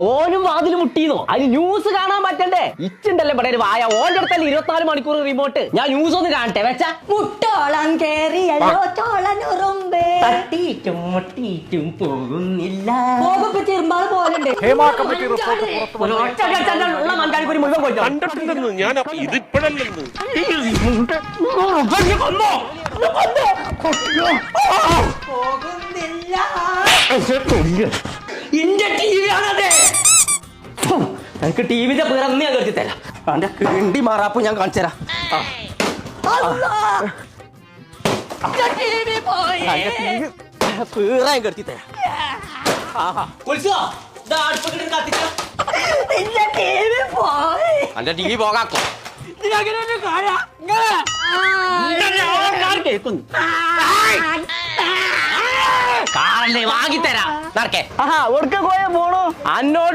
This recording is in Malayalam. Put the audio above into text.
ഓനും വാതിൽ മുട്ടിന്നോ? അതിന് ന്യൂസ് കാണാൻ പറ്റണ്ടേ? ഇച്ചുണ്ടല്ലേ ഇവിടെ ഒരു വായ. ഓന്റെ അടുത്തല്ലേ 24 മണിക്കൂർ റിമോട്ട്. ഞാൻ ന്യൂസ് ഒന്ന് കാണട്ടെ വെച്ചാ. മുട്ടോളം കേറിയല്ലോ ചോളനുറുമ്പേ, തട്ടിയിട്ടും മുട്ടിയിട്ടും പോകുന്നില്ല. ചെറുമ്പാട് പോലുണ്ട്. മഞ്ചാടിപ്പൊരി മുഴുവൻ കൊല്ലോ. കണ്ടിട്ടില്ലെന്ന് ഞാൻ ഇതിപ്പോഴല്ലെന്ന്. പോകുന്നില്ല. ഇന്റെ ടി വി ആണതെ. എനിക്ക് ടി വിന്റെ പിറന്ന് ഞാൻ കരുതി തരാം. അവന്റെ കിണ്ടി മാറാപ്പ് ഞാൻ കാണിച്ചു തരാം. പീറാൻ കരുതി തരാം. അന്റെ ടി വി പോകാക്കോ. കാറല്ലേ വാങ്ങിത്തരാം. നടക്കേ. എവിടേക്ക് പോയാ പോണോ? അന്നോട്